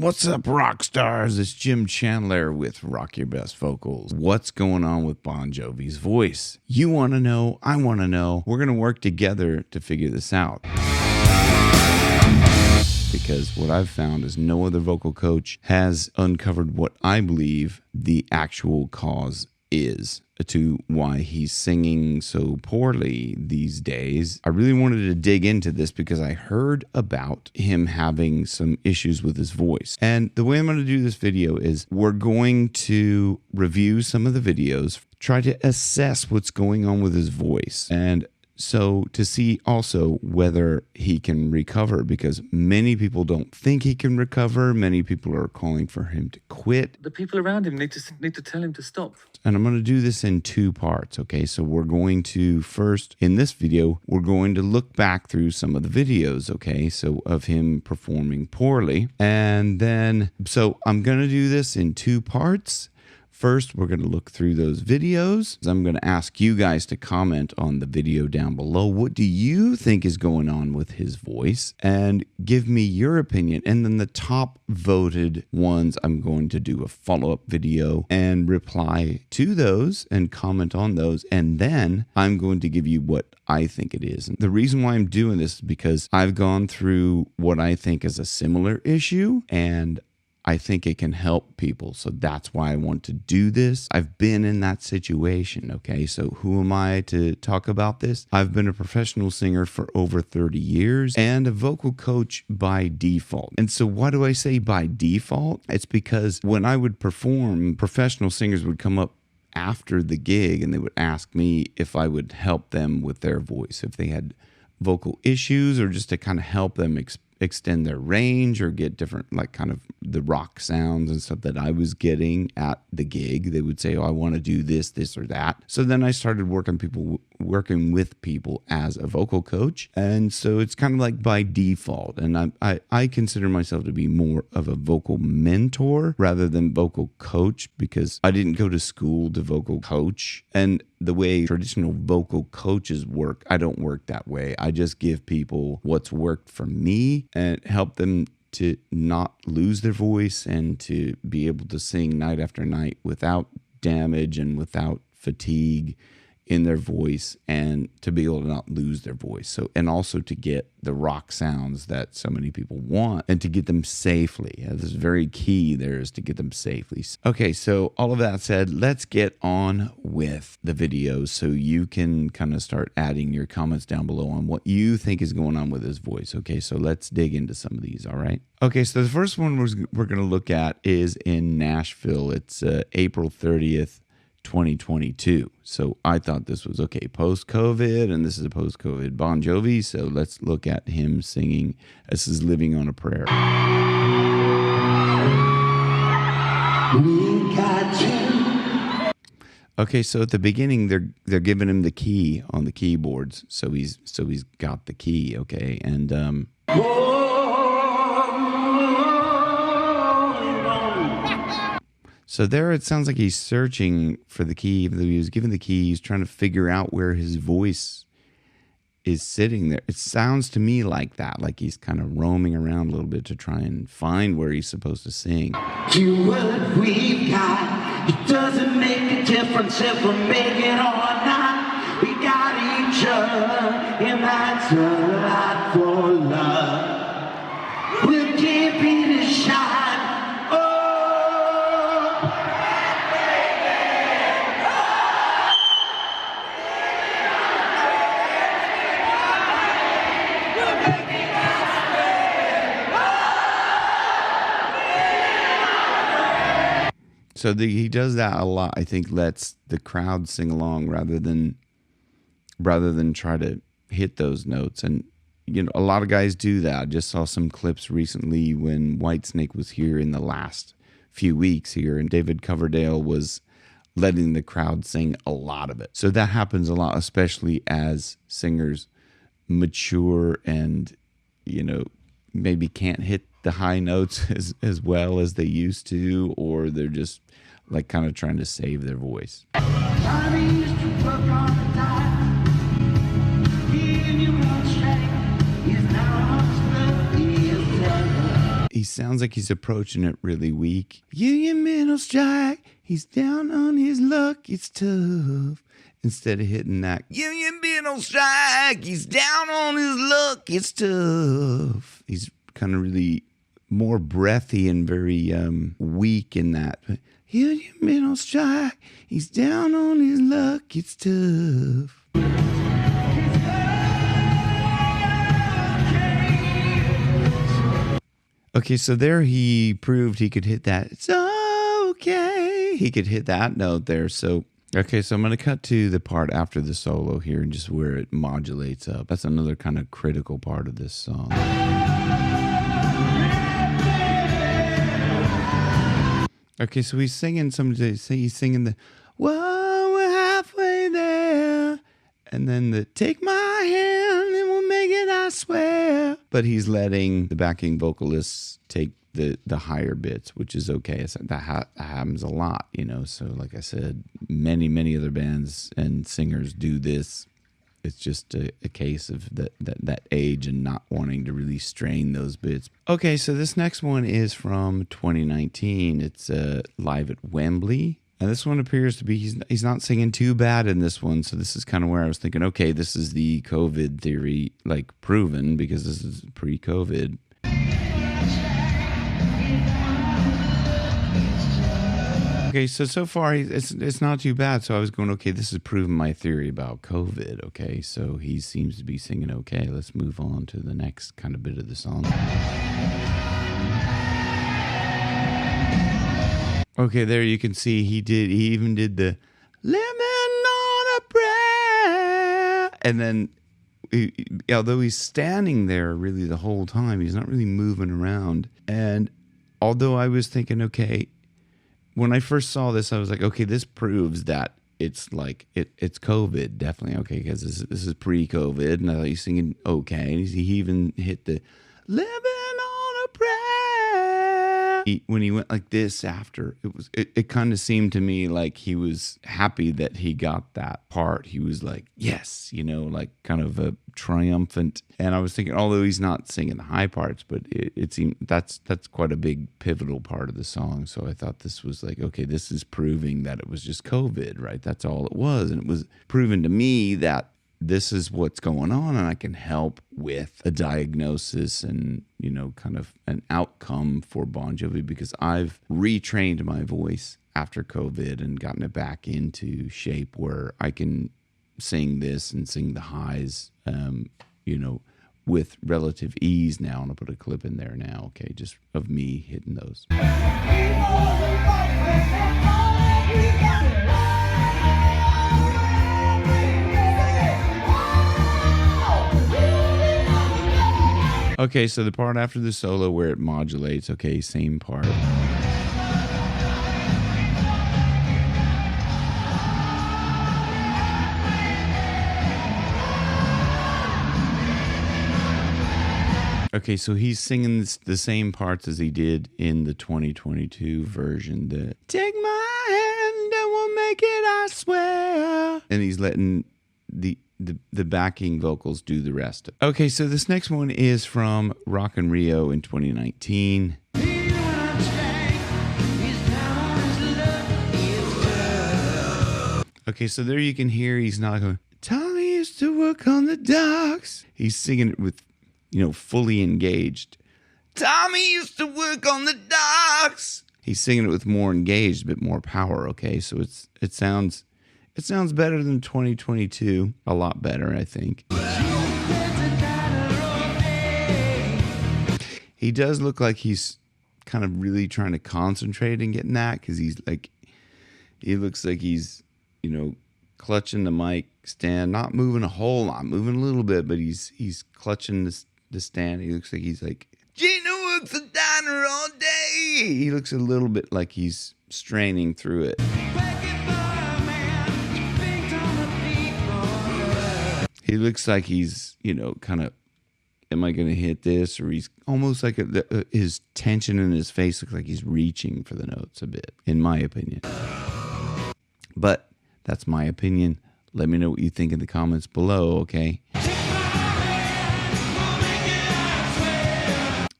What's up, rock stars? It's Jim Chandler with Rock Your Best Vocals. What's going on with Bon Jovi's voice? You want to know, I want to know. We're going to work together to figure this out. Because what I've found is no other vocal coach has uncovered what I believe the actual cause is to why he's singing so poorly these days. I really wanted to dig into this because I heard about him having some issues with his voice. And the way I'm going to do this video is we're going to review some of the videos, try to assess what's going on with his voice, and so to see also whether he can recover, because many people don't think he can recover. Many people are calling for him to quit. The people around him need to tell him to stop. And I'm going to do this in two parts, okay? So we're going to first, in this video, we're going to look back through some of the videos, okay? So of him performing poorly. And then, so I'm going to do this in two parts. First, we're going to look through those videos. I'm going to ask you guys to comment on the video down below. What do you think is going on with his voice? And give me your opinion. And then the top voted ones, I'm going to do a follow-up video and reply to those and comment on those. And then I'm going to give you what I think it is. And the reason why I'm doing this is because I've gone through what I think is a similar issue, and I think it can help people. So that's why I want to do this. I've been in that situation, okay? So who am I to talk about this? I've been a professional singer for over 30 years and a vocal coach by default. And so why do I say by default? It's because when I would perform, professional singers would come up after the gig and they would ask me if I would help them with their voice, if they had vocal issues, or just to kind of help them extend their range or get different, like kind of the rock sounds and stuff that I was getting at the gig. They would say, oh, I want to do this, this, or that. So then I started working with people as a vocal coach. And so it's kind of like by default. And I consider myself to be more of a vocal mentor rather than vocal coach, because I didn't go to school to vocal coach. And the way traditional vocal coaches work, I don't work that way. I just give people what's worked for me and help them to not lose their voice and to be able to sing night after night without damage and without fatigue in their voice, and to be able to not lose their voice. So, and also to get the rock sounds that so many people want and to get them safely. This is very key there, is to get them safely. Okay, so all of that said, let's get on with the videos so you can kind of start adding your comments down below on what you think is going on with his voice. Okay, so let's dig into some of these, all right? Okay, so the first one we're going to look at is in Nashville. It's April 30th. 2022. So I thought this was okay, post-COVID, and this is a post-COVID Bon Jovi. So let's look at him singing. This is Living on a Prayer. We got you. Okay, so at the beginning they're giving him the key on the keyboards. So he's got the key, okay, and so there it sounds like he's searching for the key. Even though he was given the key, he's trying to figure out where his voice is sitting there. It sounds to me like that, like he's kind of roaming around a little bit to try and find where he's supposed to sing. Do what we've got. It doesn't make a difference if we make it or not. We got each other, and that's a lot for love. We'll give it a shot. So he does that a lot. I think lets the crowd sing along rather than try to hit those notes. And you know, a lot of guys do that. I just saw some clips recently when Whitesnake was here in the last few weeks here, and David Coverdale was letting the crowd sing a lot of it. So that happens a lot, especially as singers mature and, you know, maybe can't hit the high notes as well as they used to, or they're just like kind of trying to save their voice. He sounds like he's approaching it really weak. Union men will strike. He's down on his luck. It's tough. Instead of hitting that Union men will strike. He's down on his luck. It's tough. He's kind of really more breathy and very weak in that. Union men will strike. He's down on his luck. It's tough. Okay, so there he proved he could hit that. It's okay. He could hit that note there. So, okay, so I'm going to cut to the part after the solo here and just where it modulates up. That's another kind of critical part of this song. Okay, so he's singing he's singing the, whoa, we're halfway there. And then the, take my hand and we'll make it, I swear. But he's letting the backing vocalists take the higher bits, which is okay. That happens a lot, you know. So like I said, many other bands and singers do this. It's just a case of that age and not wanting to really strain those bits. Okay, so this next one is from 2019. It's live at Wembley. And this one appears to be, he's not singing too bad in this one. So this is kind of where I was thinking, okay, this is the COVID theory, like proven, because this is pre-COVID. Okay, so far it's not too bad. So I was going, okay, this is proving my theory about COVID. Okay, so he seems to be singing okay. Let's move on to the next kind of bit of the song. Okay, there you can see he even did the living on a prayer. And then, although he's standing there really the whole time, he's not really moving around. And although I was thinking, okay, when I first saw this, I was like, okay, this proves that it's like, it's COVID, definitely. Okay, because this is pre-COVID. And I thought he's singing okay. And he even hit the living on a prayer. When he went like this after, it kind of seemed to me like he was happy that he got that part. He was like, yes, you know, like kind of a triumphant. And I was thinking, although he's not singing the high parts, but it seemed that's quite a big pivotal part of the song. So I thought this was like, okay, this is proving that it was just COVID, right? That's all it was. And it was proven to me that this is what's going on, and I can help with a diagnosis and, you know, kind of an outcome for Bon Jovi, because I've retrained my voice after COVID and gotten it back into shape where I can sing this and sing the highs, you know, with relative ease now. And I'll put a clip in there now, okay, just of me hitting those. Okay, so the part after the solo where it modulates, okay, same part. Okay, so he's singing the same parts as he did in the 2022 version. The take my hand and we'll make it, I swear. And he's letting the backing vocals do the rest. Okay, so this next one is from Rock In Rio in 2019. Okay, so there you can hear he's not going, Tommy used to work on the docks. He's singing it with, you know, fully engaged. Tommy used to work on the docks. He's singing it with more engaged, a bit more power, okay? So it sounds better than 2022. A lot better, I think. He does look like he's kind of really trying to concentrate and getting that, because he looks like he's, you know, clutching the mic stand, not moving a whole lot, moving a little bit, but he's clutching the stand. He looks like he's like, Gina works the diner all day. He looks a little bit like he's straining through it. He looks like he's, you know, kind of, am I going to hit this? Or he's almost like his tension in his face looks like he's reaching for the notes a bit, in my opinion. But that's my opinion. Let me know what you think in the comments below, okay?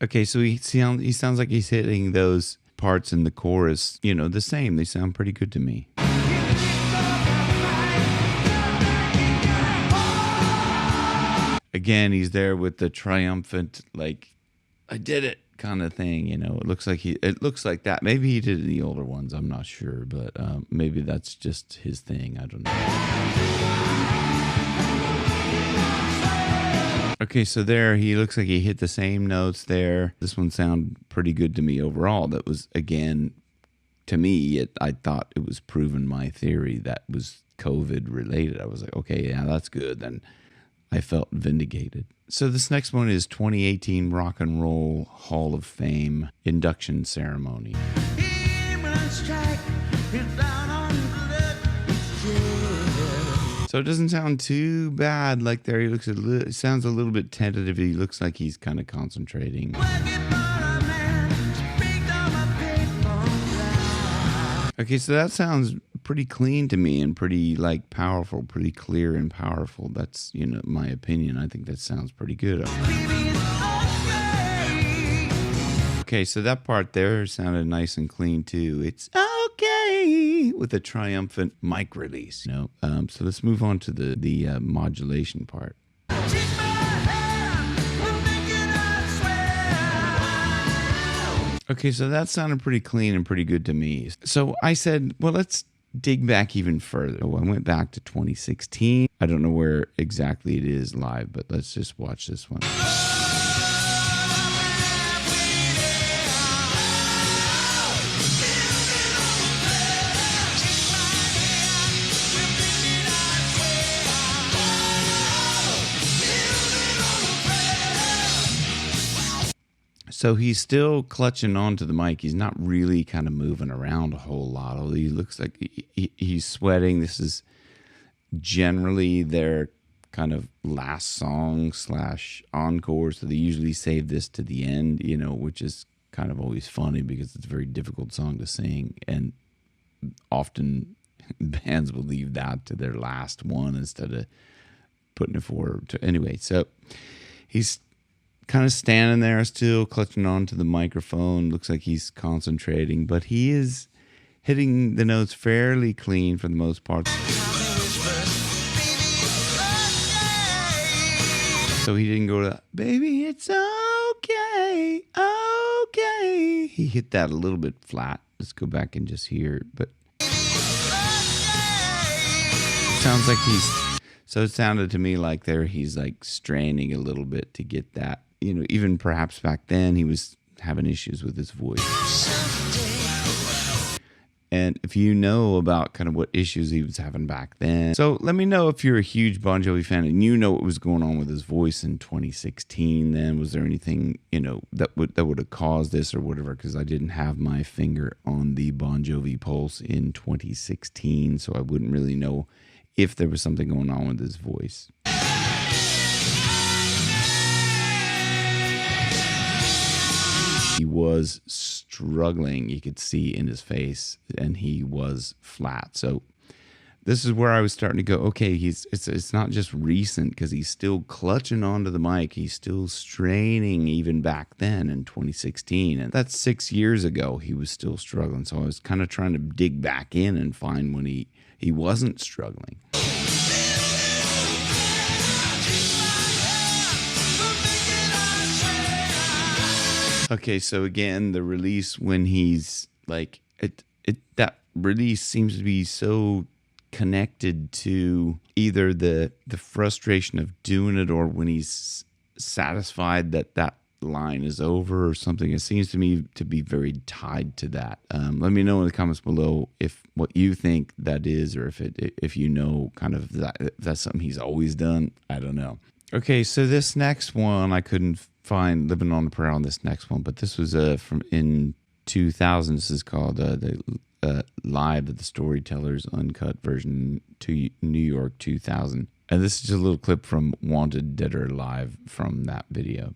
Okay, so he sounds like he's hitting those parts in the chorus, you know, the same. They sound pretty good to me. Again, he's there with the triumphant, like, I did it kind of thing, you know. It looks like that. Maybe he did it in the older ones, I'm not sure, but maybe that's just his thing. I don't know. Okay, so there he looks like he hit the same notes there. This one sounded pretty good to me overall. That was, again, to me, I thought it was proven my theory that was COVID related. I was like, okay, yeah, that's good. Then I felt vindicated. So this next one is 2018 Rock and Roll Hall of Fame induction ceremony. So it doesn't sound too bad. Like there, it sounds a little bit tentative. He looks like he's kind of concentrating. Okay, so that sounds pretty clean to me and pretty like powerful, pretty clear and powerful. That's, you know, my opinion. I think that sounds pretty good. Okay, so that part there sounded nice and clean too. It's okay with a triumphant mic release. You know, so let's move on to the modulation part. Okay, so that sounded pretty clean and pretty good to me. So I said, well, let's dig back even further. So I went back to 2016. I don't know where exactly it is live, but let's just watch this one. So he's still clutching onto the mic. He's not really kind of moving around a whole lot. Although he looks like he's sweating. This is generally their kind of last song / encore. So they usually save this to the end, you know, which is kind of always funny because it's a very difficult song to sing. And often bands will leave that to their last one instead of putting it forward. Anyway, so he's kind of standing there still clutching onto the microphone. Looks like he's concentrating, but he is hitting the notes fairly clean for the most part. So he didn't go to, baby, it's okay, okay. He hit that a little bit flat. Let's go back and just hear it. But sounds like so it sounded to me like he's like straining a little bit to get that. You know, even perhaps back then he was having issues with his voice. And if you know about kind of what issues he was having back then. So let me know if you're a huge Bon Jovi fan and you know what was going on with his voice in 2016 then. Was there anything, you know, that would have caused this or whatever? Because I didn't have my finger on the Bon Jovi pulse in 2016, so I wouldn't really know if there was something going on with his voice. He was struggling, you could see in his face, and he was flat. So this is where I was starting to go, okay, it's not just recent because he's still clutching onto the mic. He's still straining even back then in 2016. And that's 6 years ago he was still struggling. So I was kind of trying to dig back in and find when he wasn't struggling. Okay, so again, the release when he's like that release seems to be so connected to either the frustration of doing it or when he's satisfied that line is over or something. It seems to me to be very tied to that. Let me know in the comments below if what you think that is, or if you know kind of if that's something he's always done. I don't know. Okay, so this next one I couldn't find Living on a Prayer on this next one, but this was from in 2000. This is called the Live at the Storytellers Uncut version to New York 2000. And this is just a little clip from Wanted Dead or Alive from that video.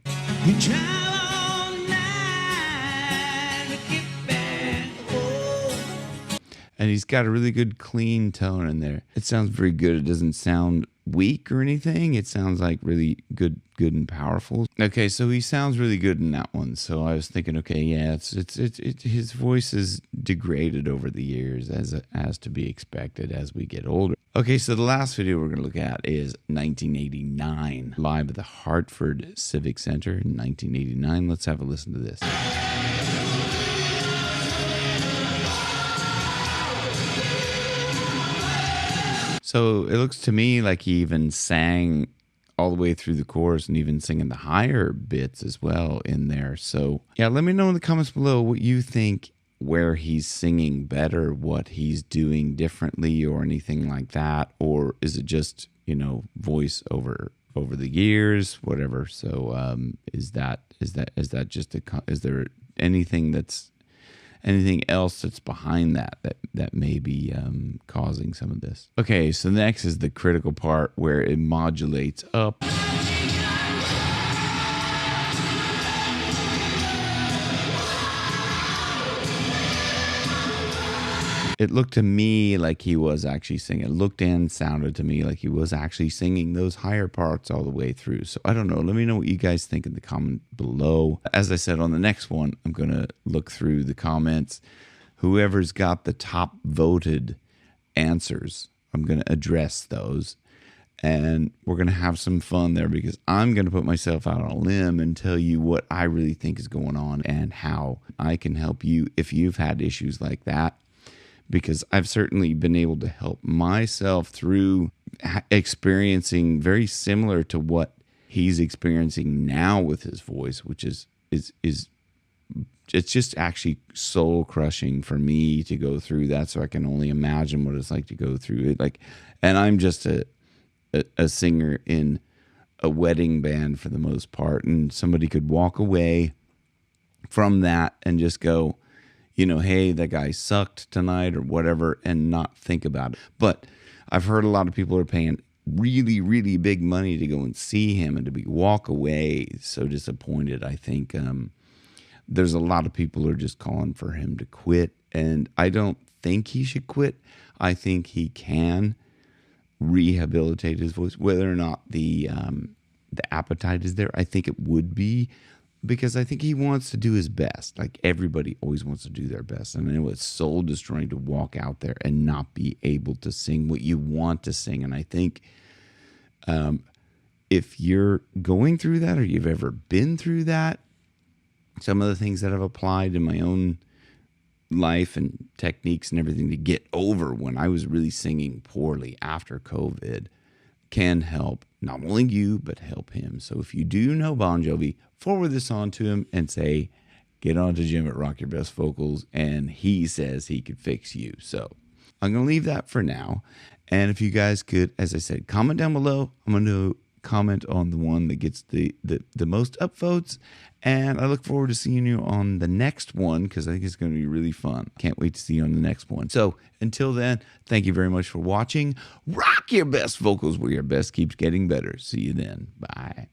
And he's got a really good clean tone in there. It sounds very good. It doesn't sound weak or anything. It sounds like really good and powerful. Okay, so he sounds really good in that one. So I was thinking, okay, yeah, his voice is degraded over the years, as to be expected as we get older. Okay, so the last video we're going to look at is 1989, live at the Hartford Civic Center in 1989. Let's have a listen to this. So it looks to me like he even sang all the way through the chorus and even singing the higher bits as well in there. So yeah, let me know in the comments below what you think, where he's singing better, what he's doing differently or anything like that. Or is it just, you know, voice over the years, whatever. So is there anything else that's behind that may be causing some of this? Okay, so next is the critical part where it modulates up. It looked to me like he was actually singing. It looked and sounded to me like he was actually singing those higher parts all the way through. So I don't know. Let me know what you guys think in the comment below. As I said, on the next one, I'm going to look through the comments. Whoever's got the top voted answers, I'm going to address those. And we're going to have some fun there because I'm going to put myself out on a limb and tell you what I really think is going on and how I can help you if you've had issues like that. Because I've certainly been able to help myself through experiencing very similar to what he's experiencing now with his voice, which is it's just actually soul crushing for me to go through that. So I can only imagine what it's like to go through it. Like, and I'm just a singer in a wedding band for the most part, and somebody could walk away from that and just go, you know, hey, that guy sucked tonight or whatever, and not think about it. But I've heard a lot of people are paying really, really big money to go and see him and to walk away so disappointed. I think there's a lot of people who are just calling for him to quit, and I don't think he should quit. I think he can rehabilitate his voice, whether or not the appetite is there. I think it would be, because I think he wants to do his best. Like everybody always wants to do their best. And I know it's soul destroying to walk out there and not be able to sing what you want to sing. And I think if you're going through that or you've ever been through that, some of the things that I've applied in my own life and techniques and everything to get over when I was really singing poorly after COVID can help not only you, but help him. So if you do know Bon Jovi, forward this on to him and say, get on to Jim at Rock Your Best Vocals, and he says he could fix you. So I'm going to leave that for now. And if you guys could, as I said, comment down below. I'm going to comment on the one that gets the most upvotes. And I look forward to seeing you on the next one, because I think it's going to be really fun. Can't wait to see you on the next one. So until then, thank you very much for watching. Rock your best vocals where your best keeps getting better. See you then. Bye.